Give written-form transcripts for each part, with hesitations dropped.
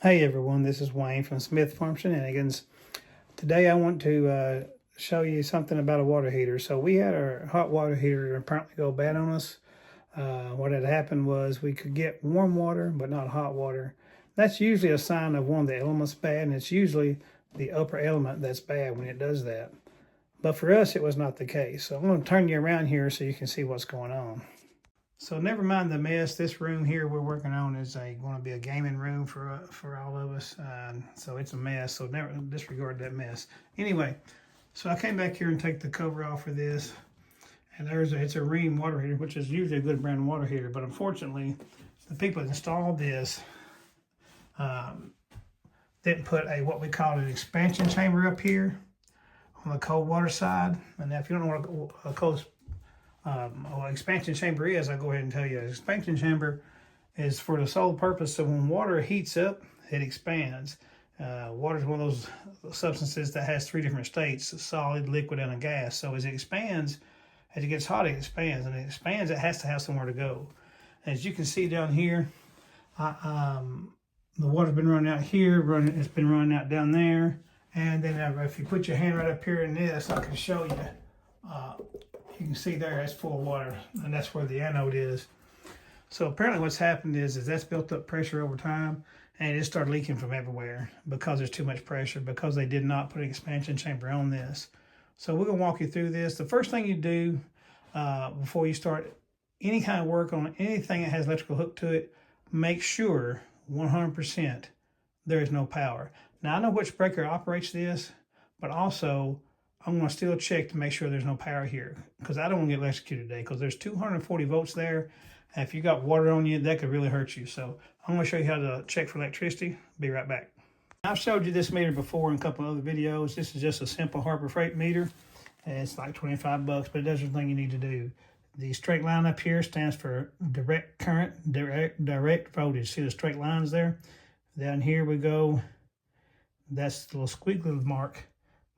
Hey everyone, this is Wayne from Smith Farm Shenanigans. Today I want to show you something about a water heater. So we had our hot water heater apparently go bad on us. What had happened was we could get warm water but not hot water. That's usually a sign of one of the elements bad, and it's usually the upper element that's bad when it does that. But for us it was not the case. So I'm going to turn you around here so you can see what's going on. So never mind the mess. This room here we're working on is going to be a gaming room for all of us. So it's a mess. So never disregard that mess. Anyway, so I came back here and take the cover off of this, and it's a Rheem water heater, which is usually a good brand water heater. But unfortunately, the people that installed this didn't put what we call an expansion chamber up here on the cold water side. And now if you don't know what a cold expansion chamber is, I'll go ahead and tell you. An expansion chamber is for the sole purpose of when water heats up, it expands. Water is one of those substances that has three different states: a solid, liquid, and a gas. So as it expands, as it gets hot, it expands. And it expands, it has to have somewhere to go. As you can see down here, the water's been running out here, it's been running out down there. And then if you put your hand right up here in this, I can show you. You can see there, it's full of water, and that's where the anode is. So apparently what's happened is that's built up pressure over time, and it started leaking from everywhere because there's too much pressure, because they did not put an expansion chamber on this. So we're going to walk you through this. The first thing you do before you start any kind of work on anything that has electrical hook to it, make sure 100% there is no power. Now I know which breaker operates this, but also I'm going to still check to make sure there's no power here, because I don't want to get electrocuted today, because there's 240 volts there. And if you got water on you, that could really hurt you. So I'm going to show you how to check for electricity. Be right back. I've showed you this meter before in a couple of other videos. This is just a simple Harbor Freight meter. And it's like 25 bucks, but it does everything you need to do. The straight line up here stands for direct current, direct voltage. See the straight lines there? Down here we go. That's the little squiggly mark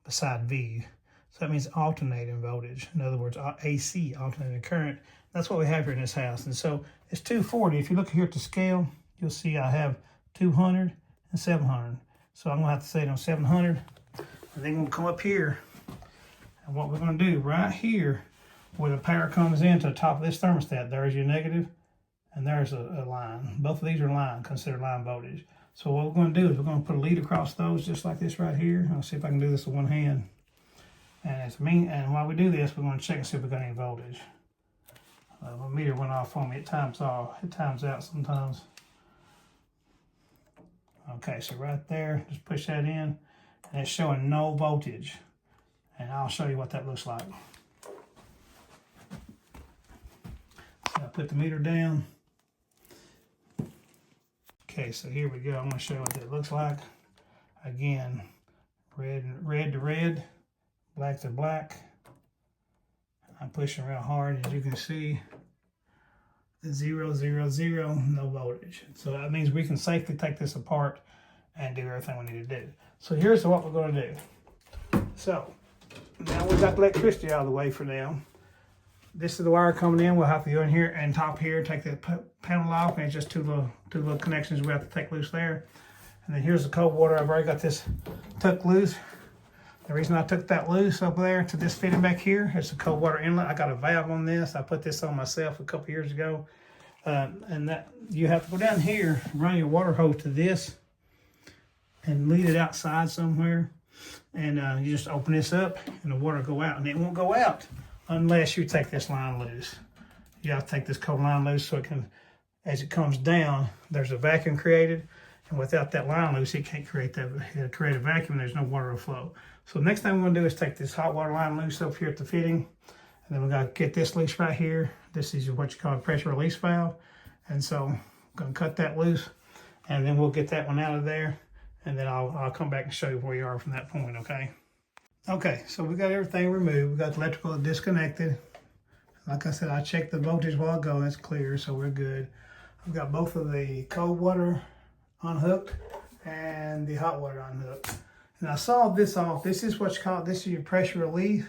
beside V. So that means alternating voltage. In other words, AC, alternating current. That's what we have here in this house. And so it's 240. If you look here at the scale, you'll see I have 200 and 700. So I'm going to have to set it on 700. And then we'll come up here. And what we're going to do right here, where the power comes into the top of this thermostat, there's your negative, and there's a line. Both of these are line, considered line voltage. So what we're going to do is we're going to put a lead across those just like this right here. I'll see if I can do this with one hand. And while we do this, we're going to check and see if we got any voltage. My meter went off on me. It times off. It times out sometimes. Okay, so right there, just push that in, and it's showing no voltage. And I'll show you what that looks like. So I put the meter down. Okay, so here we go. I'm going to show you what that looks like. Again, red to red, black to black. I'm pushing real hard, as you can see. 0, 0, 0, no voltage. So that means we can safely take this apart and do everything we need to do. So here's what we're going to do. So now we've got the electricity out of the way for now. This is the wire coming in. We'll have to go in here and top here, take the panel off, and it's just two little connections we have to take loose there. And then here's the cold water. I've already got this tucked loose. The reason I took that loose up there to this fitting back here is the cold water inlet. I got a valve on this. I put this on myself a couple years ago. And that you have to go down here, run your water hose to this, and lead it outside somewhere. And you just open this up, and the water will go out. And it won't go out unless you take this line loose. You have to take this cold line loose so it can, as it comes down, there's a vacuum created. And without that line loose, it can't create that. It'll create a vacuum, and there's no water to flow. So the next thing we're going to do is take this hot water line loose up here at the fitting. And then we got to get this loose right here. This is what you call a pressure release valve. And so I'm going to cut that loose. And then we'll get that one out of there. And then I'll come back and show you where you are from that point, okay? Okay, so we got everything removed. We got the electrical disconnected. Like I said, I checked the voltage while ago. It's clear, so we're good. I've got both of the cold water unhooked and the hot water unhooked. And I saw this off. This is what you call, this is your pressure relief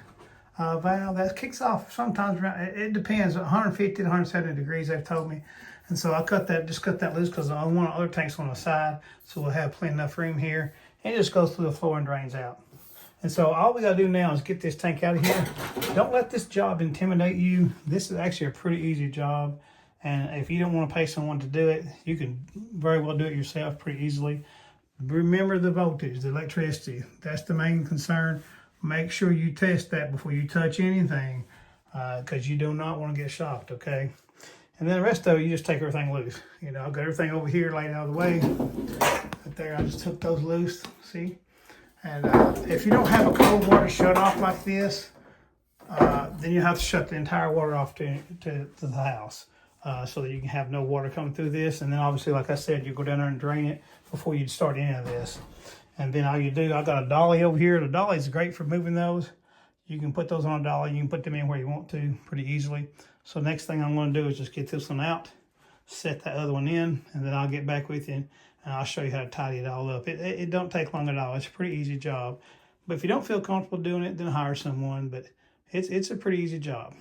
valve. That kicks off sometimes around, it depends, 150 to 170 degrees, they've told me. And so I just cut that loose because I want other tanks on the side, so we'll have plenty enough room here. And it just goes through the floor and drains out. And so all we gotta do now is get this tank out of here. Don't let this job intimidate you. This is actually a pretty easy job. And if you don't want to pay someone to do it, you can very well do it yourself pretty easily. Remember the voltage, the electricity. That's the main concern. Make sure you test that before you touch anything, because you do not want to get shocked, okay? And then the rest of it, you just take everything loose. You know, I've got everything over here laid out of the way. Right there, I just took those loose, see? And if you don't have a cold water shut off like this, then you have to shut the entire water off to the house. So that you can have no water coming through this. And then obviously, like I said, you go down there and drain it before you start any of this. And then all you do, I got a dolly over here. The dolly is great for moving those. You can put those on a dolly. You can put them in where you want to pretty easily. So next thing I'm going to do is just get this one out, set that other one in, and then I'll get back with you and I'll show you how to tidy it all up. It don't take long at all. It's a pretty easy job. But if you don't feel comfortable doing it, then hire someone. But it's a pretty easy job.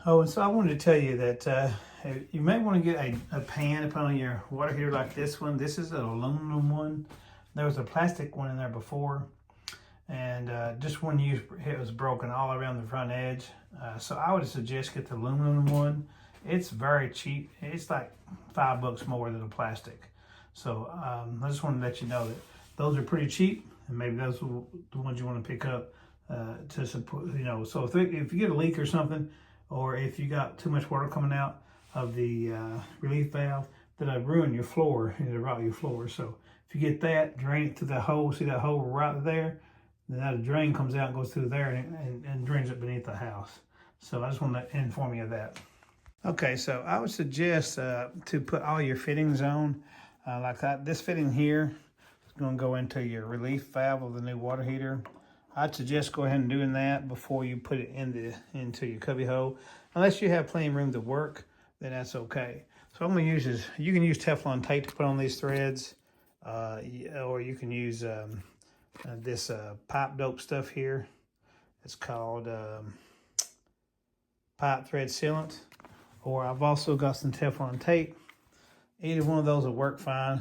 Oh, and so I wanted to tell you that you may want to get a pan to put on your water heater like this one. This is an aluminum one. There was a plastic one in there before, and just one use, it was broken all around the front edge. So I would suggest get the aluminum one. It's very cheap. It's like $5 more than the plastic. So I just want to let you know that those are pretty cheap, and maybe those are the ones you want to pick up to support. You know, so if you get a leak or something, or if you got too much water coming out of the relief valve, that'll ruin your floor and it'll rot your floor. So if you get that, drain it to the hole. See that hole right there? Then that drain comes out and goes through there and drains it beneath the house. So I just want to inform you of that. Okay, so I would suggest to put all your fittings on like that. This fitting here is going to go into your relief valve of the new water heater. I'd suggest go ahead and doing that before you put it into your cubby hole. Unless you have plenty of room to work, then that's okay. So I'm going to use you can use Teflon tape to put on these threads, or you can use this pipe dope stuff here. It's called pipe thread sealant, or I've also got some Teflon tape. Either one of those will work fine.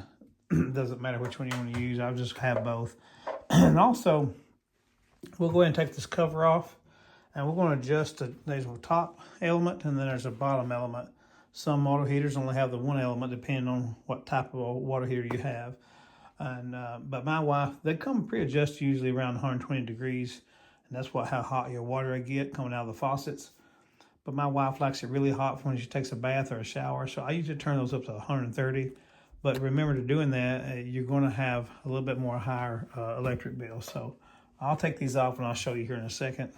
Doesn't matter which one you want to use. I'll just have both. And also, we'll go ahead and take this cover off, and we're going to adjust there's a top element and then there's a bottom element. Some water heaters only have the one element depending on what type of water heater you have. And but my wife, they come pre-adjusted usually around 120 degrees, and that's how hot your water will get coming out of the faucets. But my wife likes it really hot for when she takes a bath or a shower, so I usually turn those up to 130. But remember, to doing that, you're going to have a little bit more higher electric bill. So I'll take these off and I'll show you here in a second.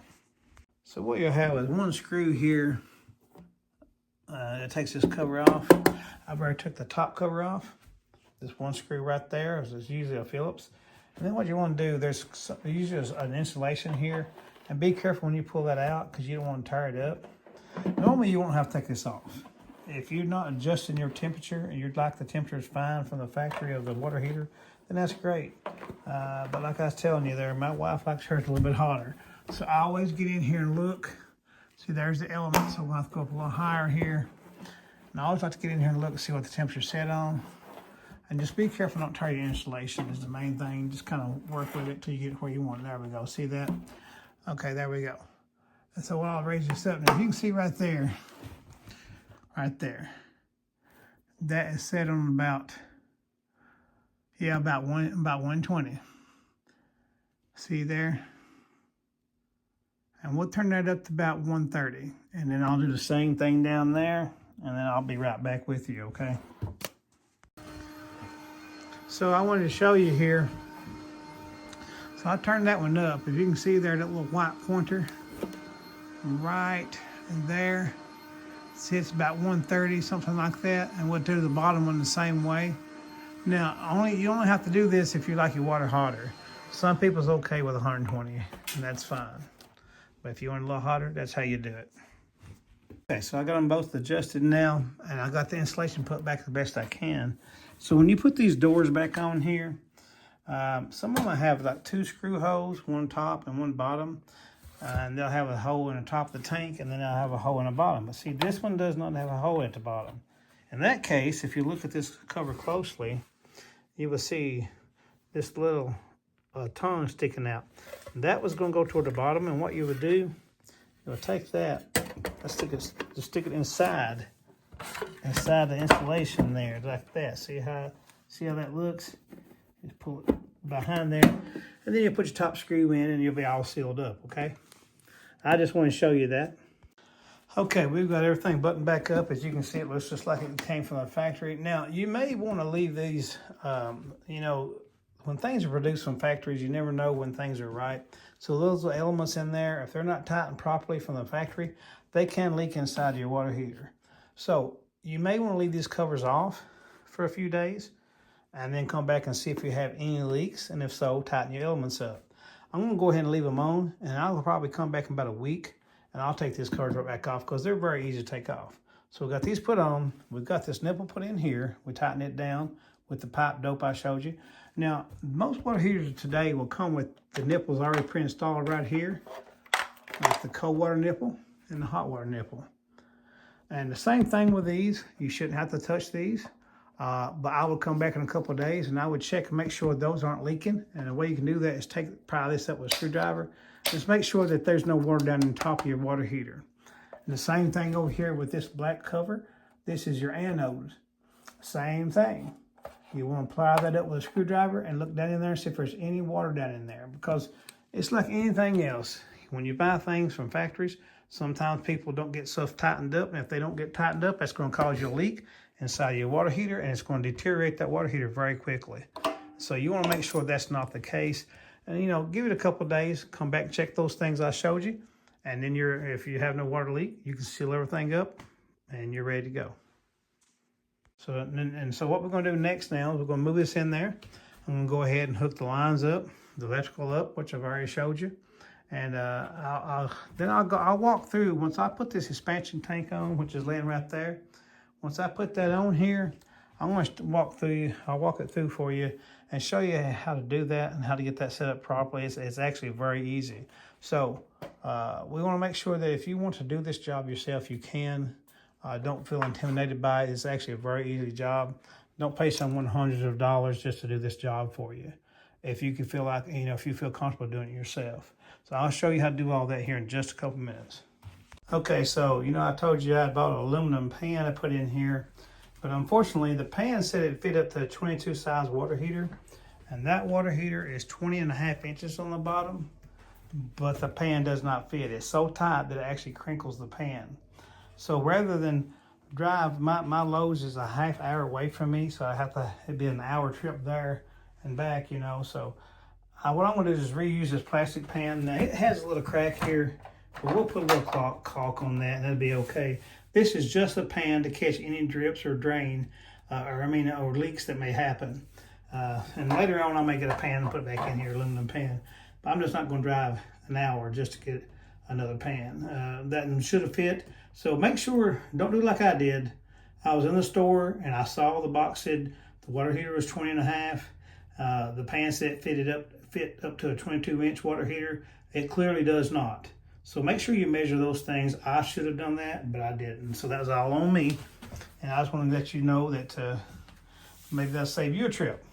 So what you'll have is one screw here that takes this cover off. I've already took the top cover off. This one screw right there is usually a Phillips. And then what you want to do, there's usually an insulation here. And be careful when you pull that out because you don't want to tear it up. Normally you won't have to take this off. If you're not adjusting your temperature and you'd like the temperature is fine from the factory of the water heater, then that's great. But like I was telling you there, my wife likes hers a little bit hotter. So I always get in here and look. See, there's the element, so we'll have to go up a little higher here. And I always like to get in here and look and see what the temperature's set on. And just be careful not to tear your insulation is the main thing. Just kind of work with it till you get where you want it. There we go, see that? Okay, there we go. And so I'll raise this up. Now you can see right there, that is set on about 120. See there? And we'll turn that up to about 130. And then I'll do the same thing down there, and then I'll be right back with you, okay? So I wanted to show you here. So I turned that one up. If you can see there, that little white pointer right there. See, it's about 130, something like that. And we'll do the bottom one the same way. Now, you only have to do this if you like your water hotter. Some people's okay with 120, and that's fine. But if you want it a little hotter, that's how you do it. Okay, so I got them both adjusted now, and I got the insulation put back the best I can. So when you put these doors back on here, some of them have like 2 screw holes, one top and one bottom. And they'll have a hole in the top of the tank, and then they'll have a hole in the bottom. But see, this one does not have a hole at the bottom. In that case, if you look at this cover closely, you will see this little tongue sticking out. That was going to go toward the bottom, and what you would do, you would take that, just stick it inside the insulation there, like that. See how that looks? Just pull it behind there, and then you put your top screw in, and you'll be all sealed up. Okay. I just want to show you that. Okay, we've got everything buttoned back up. As you can see, it looks just like it came from the factory. Now, you may want to leave these, you know, when things are produced from factories, you never know when things are right. So those elements in there, if they're not tightened properly from the factory, they can leak inside your water heater. So you may want to leave these covers off for a few days and then come back and see if you have any leaks. And if so, tighten your elements up. I'm going to go ahead and leave them on, and I'll probably come back in about a week, and I'll take these covers right back off because they're very easy to take off. So we got these put on. We've got this nipple put in here. We tighten it down with the pipe dope I showed you. Now, most water heaters today will come with the nipples already pre-installed right here, with the cold water nipple and the hot water nipple. And the same thing with these. You shouldn't have to touch these. But I would come back in a couple of days and I would check and make sure those aren't leaking. And the way you can do that is pry this up with a screwdriver. Just make sure that there's no water down on top of your water heater. And the same thing over here with this black cover. This is your anode. Same thing. You want to pry that up with a screwdriver and look down in there and see if there's any water down in there. Because it's like anything else. When you buy things from factories, sometimes people don't get stuff tightened up. And if they don't get tightened up, that's going to cause you a leak inside your water heater, and it's going to deteriorate that water heater very quickly. So you want to make sure that's not the case. And, you know, give it a couple of days, come back and check those things I showed you. And then if you have no water leak, you can seal everything up and you're ready to go. So what we're going to do next now is we're going to move this in there. I'm going to go ahead and hook the lines up, the electrical up, which I've already showed you. And I'll walk through, once I put this expansion tank on, which is laying right there. Once I put that on here, I'm going to I'll walk it through for you and show you how to do that and how to get that set up properly. It's actually very easy. So we want to make sure that if you want to do this job yourself, you can. Don't feel intimidated by it. It's actually a very easy job. Don't pay someone hundreds of dollars just to do this job for you. If you can feel like, you know, if you feel comfortable doing it yourself. So I'll show you how to do all that here in just a couple minutes. Okay, so, you know, I told you I bought an aluminum pan I put in here, but unfortunately the pan said it fit up to a 22 size water heater, and that water heater is 20.5 inches on the bottom, but the pan does not fit. It's so tight that it actually crinkles the pan. So rather than drive, my Lowe's is a half hour away from me, so it'd be an hour trip there and back, you know. So what I'm gonna do is reuse this plastic pan. Now it has a little crack here, but we'll put a little caulk on that and that'll be okay. This is just a pan to catch any drips or or leaks that may happen. And later on I may get a pan and put it back in here, aluminum pan. But I'm just not gonna drive an hour just to get another pan. That should have fit. So make sure, don't do like I did. I was in the store and I saw the box said the water heater was 20.5. The pan said fit up to a 22-inch water heater. It clearly does not. So make sure you measure those things. I should have done that, but I didn't. So that was all on me. And I just want to let you know that maybe that'll save you a trip.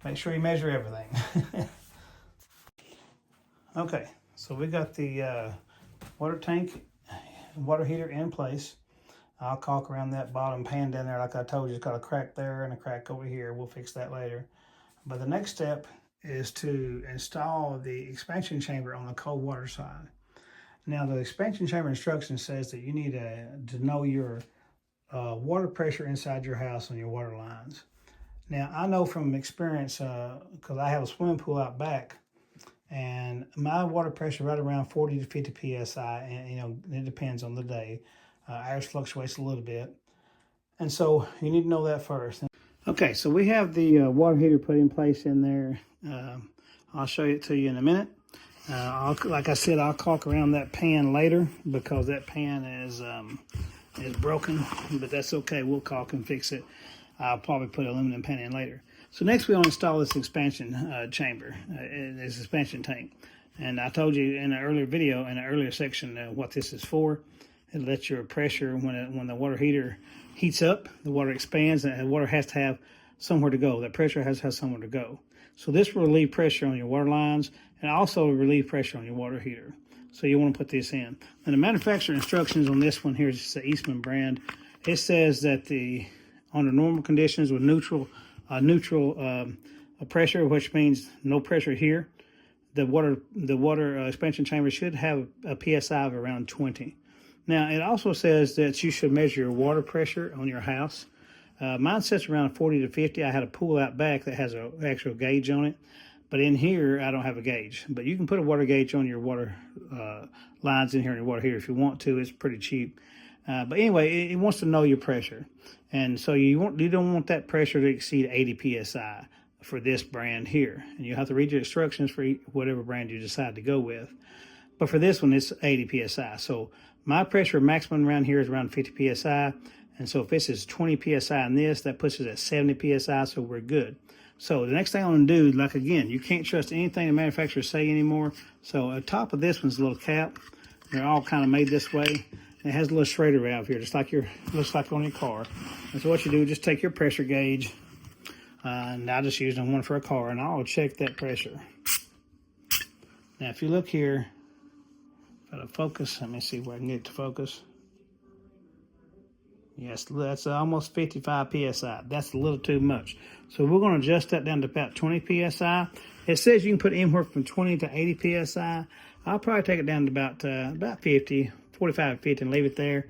Make sure you measure everything. Okay, so we got the water heater in place. I'll caulk around that bottom pan down there like I told you. It's got a crack there and a crack over here. We'll fix that later. But the next step is to install the expansion chamber on the cold water side. Now the expansion chamber instruction says that you need to know your water pressure inside your house on your water lines. Now I know from experience, because I have a swimming pool out back, and my water pressure right around 40 to 50 psi, and you know, it depends on the day. Ours fluctuates a little bit, and so you need to know that first. Okay, so we have the water heater put in place in there. I'll show it to you in a minute. Like I said, I'll caulk around that pan later because that pan is broken, but that's okay. We'll caulk and fix it. I'll probably put an aluminum pan in later. So next we'll install this expansion chamber, this expansion tank. And I told you in an earlier video, in an earlier section, what this is for. It lets your pressure, when the water heater heats up, the water expands, and the water has to have somewhere to go. That pressure has to have somewhere to go. So this will relieve pressure on your water lines and also relieve pressure on your water heater. So you want to put this in. And the manufacturer instructions on this one here is the Eastman brand. It says that under normal conditions with neutral pressure, which means no pressure here, the water expansion chamber should have a PSI of around 20. Now, it also says that you should measure your water pressure on your house. Mine sets around 40 to 50. I had a pool out back that has an actual gauge on it. But in here, I don't have a gauge. But you can put a water gauge on your water lines in here in your water heater if you want to. It's pretty cheap. But anyway, it wants to know your pressure. And so you don't want that pressure to exceed 80 PSI for this brand here. And you have to read your instructions for whatever brand you decide to go with. But for this one, it's 80 PSI. So my pressure maximum around here is around 50 PSI. And so if this is 20 PSI in this, that puts us at 70 PSI, so we're good. So the next thing I want to do, like again, you can't trust anything the manufacturers say anymore. So on top of this one's a little cap. They're all kind of made this way. It has a little Schrader valve here, just like looks like on your car. And so what you do, just take your pressure gauge, and I just used one for a car, and I'll check that pressure. Now, if you look here, if I focus, let me see where I can get it to focus. Yes, that's almost 55 PSI. That's a little too much. So we're going to adjust that down to about 20 PSI. It says you can put anywhere from 20 to 80 PSI. I'll probably take it down to about 50, 45 to 50 and leave it there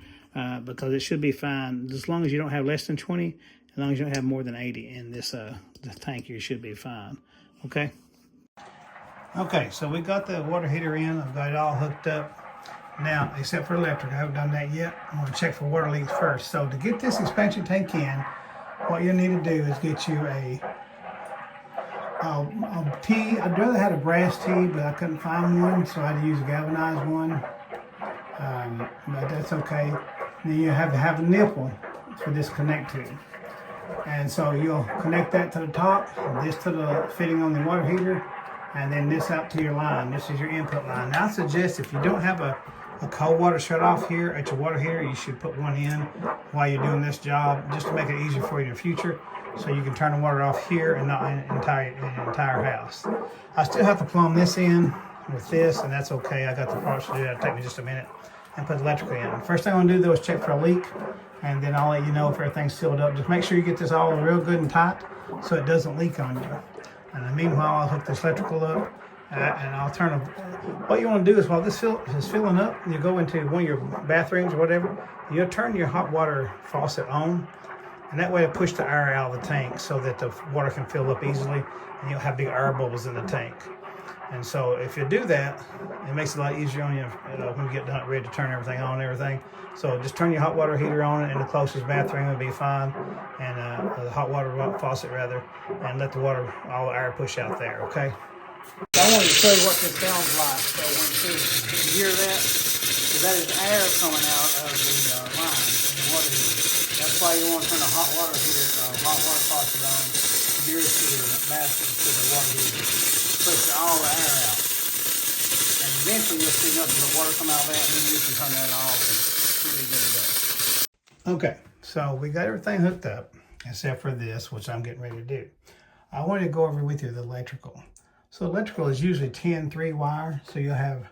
because it should be fine. As long as you don't have less than 20, as long as you don't have more than 80 in this the tank, you should be fine. Okay? Okay, so we got the water heater in. I've got it all hooked up. Now, except for electric, I haven't done that yet. I'm going to check for water leaks first. So to get this expansion tank in, what you need to do is get you a T. I'd rather have a brass T, but I couldn't find one, so I had to use a galvanized one. But that's okay. Then you have to have a nipple for this connect to. And so you'll connect that to the top, this to the fitting on the water heater, and then this out to your line. This is your input line. Now I suggest if you don't have a cold water shut off here at your water heater, you should put one in while you're doing this job, just to make it easier for you in the future, so you can turn the water off here and not in the entire house. I still have to plumb this in with this, and that's okay. I got the parts to do that. It'll take me just a minute, and put the electrical in. First thing I'm gonna do though is check for a leak, and then I'll let you know if everything's sealed up. Just make sure you get this all real good and tight so it doesn't leak on you. And meanwhile, I'll hook this electrical up, and I'll turn them. What you want to do is while this is filling up, you go into one of your bathrooms or whatever, you'll turn your hot water faucet on, and that way it'll push the air out of the tank so that the water can fill up easily, and you'll have big air bubbles in the tank. And so if you do that, it makes it a lot easier on you when you get done ready to turn everything on and everything. So just turn your hot water heater on in the closest bathroom, will be fine, and the hot water faucet rather, and let the water, all the air push out there, okay? I wanted to show you what this sounds like. So when you hear that, so that is air coming out of the lines in the water heater. That's why you want to turn the hot water heater, hot water faucet on nearest to the basket to the water heater. Push all the air out. And eventually you'll see nothing but water come out of that, and then you can turn that off and it's really good to go. Okay, so we got everything hooked up except for this, which I'm getting ready to do. I wanted to go over with you the electrical. So electrical is usually 10-3 wire. So you'll have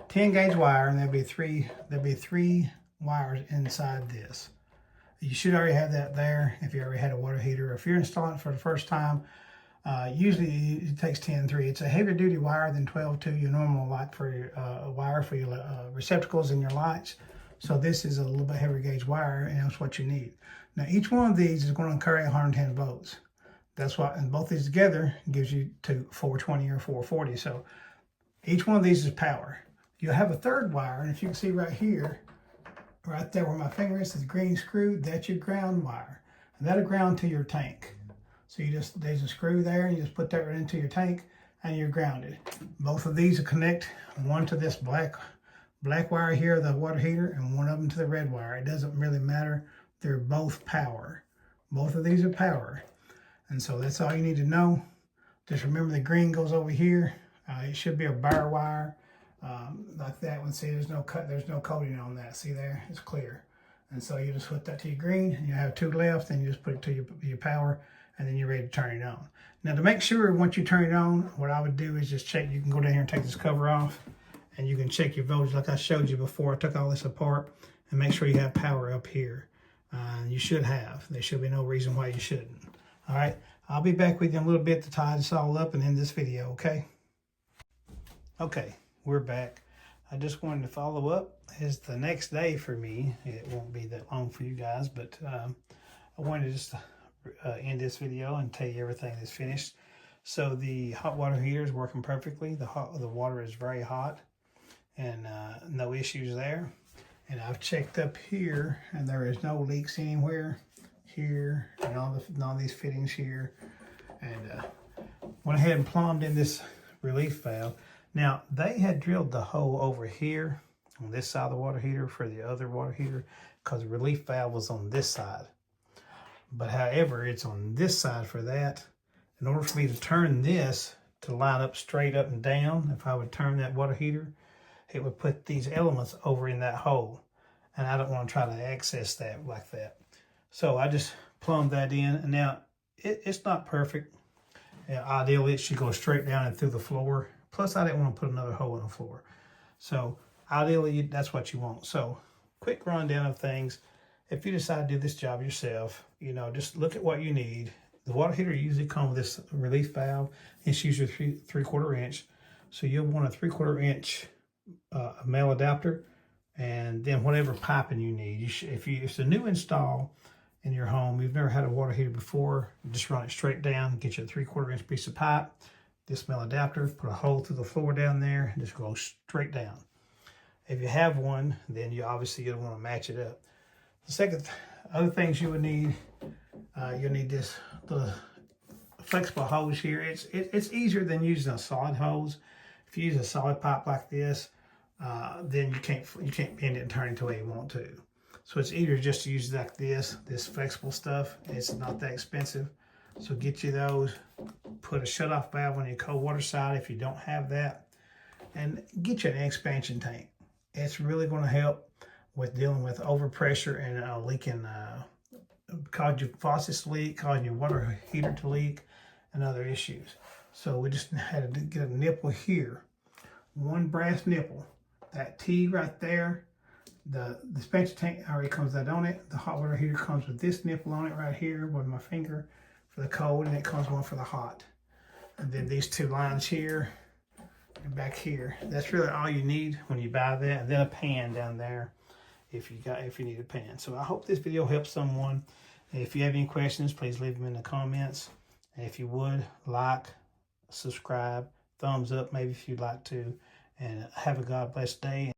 10 gauge wire, and there'll be three wires inside this. You should already have that there if you already had a water heater. If you're installing it for the first time, usually it takes 10-3. It's a heavier duty wire than 12-2, your normal light for your wire for your receptacles and your lights. So this is a little bit heavier gauge wire, and that's what you need. Now each one of these is going to carry 110 volts. That's why, and both these together gives you to 420 or 440. So each one of these is power. You'll have a third wire, and if you can see right here, right there where my finger is the green screw, that's your ground wire. And that'll ground to your tank. So there's a screw there, and you just put that right into your tank, and you're grounded. Both of these will connect, one to this black wire here, the water heater, and one of them to the red wire. It doesn't really matter. They're both power. Both of these are power. And so that's all you need to know. Just remember the green goes over here. It should be a bare wire like that one. See, there's no coating on that. See there? It's clear. And so you just put that to your green, and you have 2 left, and you just put it to your power, and then you're ready to turn it on. Now, to make sure once you turn it on, what I would do is just check. You can go down here and take this cover off, and you can check your voltage like I showed you before. I took all this apart, and make sure you have power up here. You should have. There should be no reason why you shouldn't. All right, I'll be back with you in a little bit to tie this all up and end this video, okay? Okay, we're back. I just wanted to follow up. It's the next day for me. It won't be that long for you guys, but I wanted to just end this video and tell you everything that's finished. So the hot water heater is working perfectly. The water is very hot, and no issues there. And I've checked up here, and there is no leaks anywhere here, and all these fittings here. And went ahead and plumbed in this relief valve. Now, they had drilled the hole over here on this side of the water heater for the other water heater because the relief valve was on this side. But however, it's on this side for that. In order for me to turn this to line up straight up and down, if I would turn that water heater, it would put these elements over in that hole. And I don't want to try to access that like that. So I just plumbed that in. And now, it's not perfect. Ideally, it should go straight down and through the floor. Plus, I didn't want to put another hole in the floor. So ideally, that's what you want. So quick rundown of things. If you decide to do this job yourself, just look at what you need. The water heater usually comes with this relief valve. It's usually 3/4 inch. So you'll want a 3/4 inch male adapter, and then whatever piping you need. If it's a new install in your home, you've never had a water heater before, just run it straight down, get you a 3/4 inch piece of pipe, this male adapter, put a hole through the floor down there, and just go straight down. If you have one, then you'll want to match it up. The other things you would need, you'll need the flexible hose here. It's easier than using a solid hose. If you use a solid pipe like this, then you can't bend it and turn it the way you want to. So it's easier just to use like this flexible stuff. It's not that expensive. So get you those. Put a shutoff valve on your cold water side if you don't have that. And get you an expansion tank. It's really going to help with dealing with overpressure and leaking, cause your faucets to leak, causing your water heater to leak, and other issues. So we just had to get a nipple here. One brass nipple. That T right there, the expansion tank already comes out on it. The hot water heater comes with this nipple on it right here with my finger for the cold, and it comes one for the hot. And then these 2 lines here and back here. That's really all you need when you buy that. And then a pan down there if you need a pan. So I hope this video helps someone. If you have any questions, please leave them in the comments. And if you would, like, subscribe, thumbs up maybe if you'd like to. And have a God bless day.